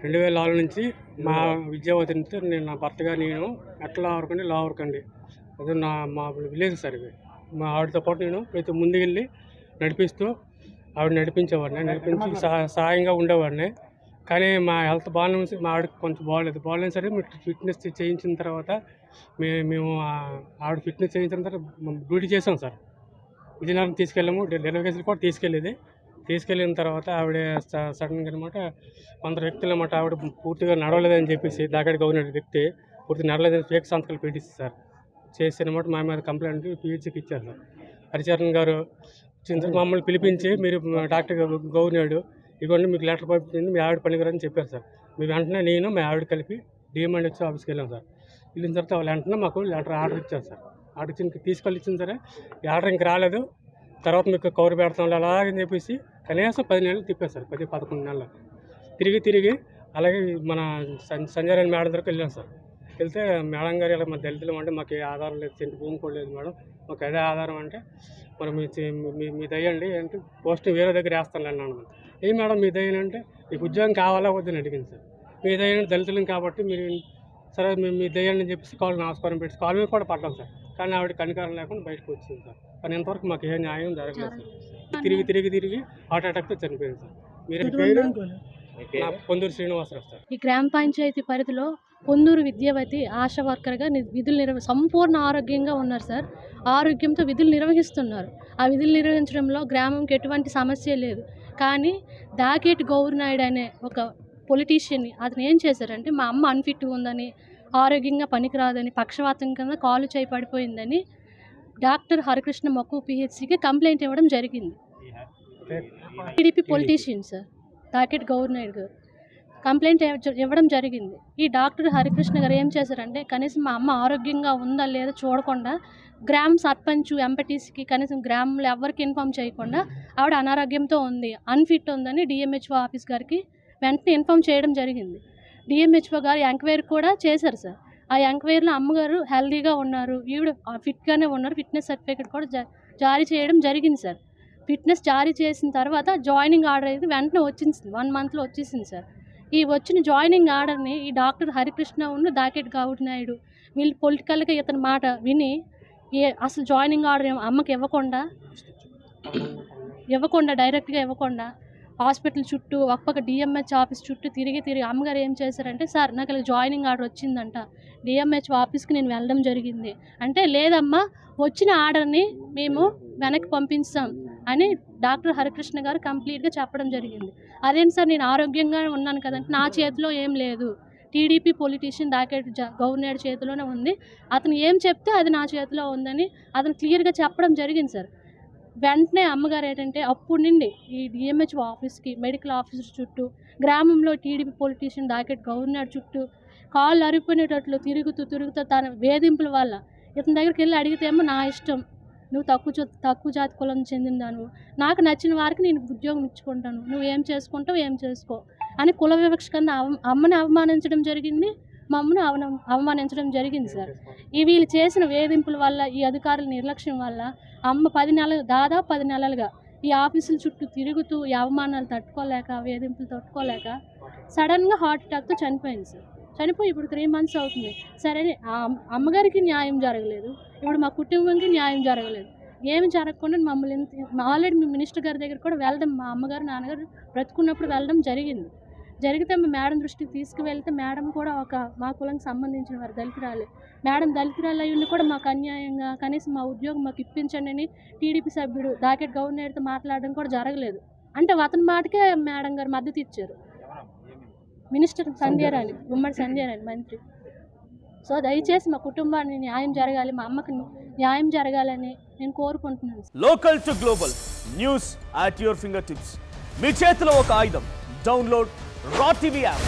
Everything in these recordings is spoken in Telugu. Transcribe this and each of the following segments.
2006 నుంచి మా విద్యావతి నుంచి నేను నా భర్తగా నేను ఎట్లా ఆవరకండి లావరకండి అది మా విలేజ్ సార్ ఇది. మా ఆవిడతో పాటు నేను ప్రతి ముందుకెళ్ళి నడిపిస్తూ ఆవిడ నడిపించి సహాయంగా ఉండేవాడిని. కానీ మా హెల్త్ బాగానే ఉంది, మా ఆవిడకి కొంచెం బాగాలేదు సరే ఫిట్నెస్ చేయించిన తర్వాత మేము ఆవిడ ఫిట్నెస్ చేయించిన తర్వాత డ్యూటీ చేసాం సార్. విజయనగరం తీసుకెళ్ళాము, డెలివరీ కేసులు కూడా తీసుకెళ్ళిన తర్వాత ఆవిడ సడన్గా అనమాట కొందరు వ్యక్తులు అనమాట ఆవిడ పూర్తిగా నడవలేదని చెప్పేసి దాకాడికి అవున వ్యక్తి పూర్తిగా నడవలేదని ఫేక్ సంతకాలు పెట్టింది సార్. చేసి అనమాట మా మీద కంప్లైంట్ పిహెచ్సికి ఇచ్చారు సార్. హరిచరణ్ గారు మమ్మల్ని పిలిపించి మీరు డాక్టర్ గౌరినాడు ఇదిగోండి మీకు లెటర్ పంపించింది, మీ ఆవిడ పనికిరని చెప్పారు సార్. మేము వెంటనే నేను మా ఆవిడ కలిపి డిఎంఎండ్హెచ్ ఆఫీస్కి వెళ్ళాం సార్. వెళ్ళిన తర్వాత వాళ్ళు వెంటనే మాకు ఆర్డర్ ఇచ్చారు సార్. ఆర్డర్ ఇచ్చి తీసుకెళ్ళి సరే ఈ ఆర్డర్ ఇంక రాలేదు. తర్వాత మీకు కవర్ పెడతాం అలాగని చెప్పేసి కనీసం 10 నెలలు తిప్పారు సార్. 10-11 నెలలు తిరిగి అలాగే మన సంజయ్ మేడం దగ్గరికి వెళ్ళాం సార్. వెళ్తే మేడం గారు ఇలా మా దళితులు అంటే మాకు ఏ ఆధారం లేదు, సెంటు భూమి కూడా లేదు మేడం, మాకు అదే ఆధారం అంటే మరి మీ దయ్యండి అంటే పోస్టింగ్ వేరే దగ్గర వేస్తాను అన్నాను. ఏ మేడం మీ దయ్యం అంటే మీకు ఉద్యోగం కావాలా వద్దని అడిగింది సార్. మీ దయ్యం దళితులం కాబట్టి మీరు సరే మీ దయ్యాన్ని చెప్పేసి కాళ్ళు నమస్కారం పెట్టి కాలు మీద కూడా పడ్డాం సార్. కానీ ఆవిడ కనికారం లేకుండా బయటకు వచ్చింది సార్. కానీ ఇంతవరకు మాకు ఏ న్యాయం జరగలేదు సార్. తిరిగి హార్ట్ అటాక్తో చనిపోయింది సార్. మీరు పొందూరు శ్రీనివాసరావు సార్. ఈ గ్రామ పంచాయతీ పరిధిలో పొందూరు విద్యావతి ఆశా వర్కర్గా విధులు సంపూర్ణ ఆరోగ్యంగా ఉన్నారు సార్. ఆరోగ్యంతో విధులు నిర్వహిస్తున్నారు. ఆ విధులు నిర్వహించడంలో గ్రామంకి ఎటువంటి సమస్య లేదు. కానీ దాకేటి గౌరినాయుడు అనే ఒక పొలిటీషియన్ని అతను ఏం చేశారంటే మా అమ్మ అన్ఫిట్గా ఉందని, ఆరోగ్యంగా పనికిరాదని, పక్షవాతం కింద కాలు చేయి పడిపోయిందని డాక్టర్ హరికృష్ణ మొక్కు పిహెచ్సికి కంప్లైంట్ ఇవ్వడం జరిగింది. టీడీపీ పొలిటీషియన్ సార్ దాకేటి గౌరినాయుడు గారు కంప్లైంట్ ఇవ్వడం జరిగింది. ఈ డాక్టర్ హరికృష్ణ గారు ఏం చేశారంటే కనీసం మా అమ్మ ఆరోగ్యంగా ఉందా లేదా చూడకుండా గ్రామ సర్పంచ్ ఎంపీటీసీకి కనీసం గ్రామంలో ఎవరికి ఇన్ఫామ్ చేయకుండా ఆవిడ అనారోగ్యంతో ఉంది, అన్ఫిట్ ఉందని డిఎంహెచ్ఓ ఆఫీస్ గారికి వెంటనే ఇన్ఫామ్ చేయడం జరిగింది. డిఎంహెచ్ఓ గారు ఎంక్వైరీ కూడా చేశారు సార్. ఆ ఎంక్వైరీలో అమ్మగారు హెల్దీగా ఉన్నారు, ఈవిడ ఫిట్గానే ఉన్నారు, ఫిట్నెస్ సర్టిఫికేట్ కూడా జారీ చేయడం జరిగింది సార్. ఫిట్నెస్ జారీ చేసిన తర్వాత జాయినింగ్ ఆర్డర్ అయితే వెంటనే వచ్చింది, 1 మంత్లో వచ్చేసింది సార్. ఈ వచ్చిన జాయినింగ్ ఆర్డర్ని ఈ డాక్టర్ హరికృష్ణ ఉన్న దాకేటి గౌరినాయుడు వీళ్ళు పొలిటికల్గా ఇతని మాట విని అసలు జాయినింగ్ ఆర్డర్ అమ్మకి ఇవ్వకుండా డైరెక్ట్గా ఇవ్వకుండా హాస్పిటల్ చుట్టూ ఒక్కొక్క డిఎంహెచ్ ఆఫీస్ చుట్టూ తిరిగి అమ్మగారు ఏం చేశారంటే సార్ నాకు ఇలా జాయినింగ్ ఆర్డర్ వచ్చిందంట, డిఎంహెచ్ ఆఫీస్కి నేను వెళ్ళడం జరిగింది అంటే లేదమ్మా వచ్చిన ఆర్డర్ని మేము వెనక్కి పంపిస్తాం అని డాక్టర్ హరికృష్ణ గారు కంప్లీట్గా చెప్పడం జరిగింది. అదేంటి సార్ నేను ఆరోగ్యంగా ఉన్నాను కదంటే నా చేతిలో ఏం లేదు, టీడీపీ పొలిటీషియన్ దాకేటి గౌరినాయుడు చేతిలోనే ఉంది, అతను ఏం చెప్తే అది నా చేతిలో ఉందని అతను క్లియర్గా చెప్పడం జరిగింది సార్. వెంటనే అమ్మగారు ఏంటంటే అప్పుడు నుండి ఈ డిఎంహెచ్ఓ ఆఫీస్కి మెడికల్ ఆఫీసర్ చుట్టూ గ్రామంలో టీడీపీ పొలిటీషియన్ దాకేటి గౌరినాయుడు చుట్టూ కాళ్ళు అరిపోయినట్లు తిరుగుతూ తన వేధింపుల వల్ల ఇతని దగ్గరికి వెళ్ళి అడిగితేమో నా ఇష్టం, నువ్వు తక్కువ జాతి కులం చెందిందాను, నాకు నచ్చిన వారికి నేను ఉద్యోగం ఇచ్చుకుంటాను, నువ్వు ఏం చేసుకుంటావు ఏం చేసుకో అని కుల వివక్ష కింద అమ్మని అవమానించడం జరిగింది, మమ్మల్ని అవమానించడం జరిగింది సార్. ఈ వీళ్ళు చేసిన వేధింపుల వల్ల ఈ అధికారుల నిర్లక్ష్యం వల్ల అమ్మ దాదాపు 10 నెలలుగా ఈ ఆఫీసుల చుట్టూ తిరుగుతూ ఈ అవమానాలు తట్టుకోలేక వేధింపులు తట్టుకోలేక సడన్గా హార్ట్ అటాక్తో చనిపోయింది సార్. చనిపోయి ఇప్పుడు 3 మంత్స్ అవుతుంది. సరే అమ్మగారికి న్యాయం జరగలేదు, ఇప్పుడు మా కుటుంబంకి న్యాయం జరగలేదు. ఏమి జరగకుండా మమ్మల్ని ఆల్రెడీ మీ మినిస్టర్ గారి దగ్గర కూడా వెళ్ళడం, మా అమ్మగారు నాన్నగారు బ్రతుకున్నప్పుడు వెళ్ళడం జరిగితే మేడం దృష్టికి తీసుకువెళ్తే మేడం కూడా మా కులంకి సంబంధించిన వారు దళితురాలే, మేడం దళితురాలు అయ్యి కూడా మాకు అన్యాయంగా కనీసం మా ఉద్యోగం మాకు ఇప్పించండి అని టీడీపీ సభ్యుడు దాకేటి గౌరినాయుడుతో మాట్లాడడం కూడా జరగలేదు. అంటే అతని మాటకే మేడం గారు మద్దతు ఇచ్చారు, మినిస్టర్ సంధ్యారాణి, గుమ్మడి సంధ్యారాణి మంత్రి. సో దయచేసి మా కుటుంబాన్ని న్యాయం జరగాలి, మా అమ్మకి న్యాయం జరగాలని నేను కోరుకుంటున్నాను. Local to global news at your fingertips, మీ చేతిలో ఒక ఆయుధం. Download Raw TV app.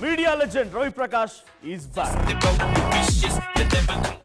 Media legend Ravi Prakash is back.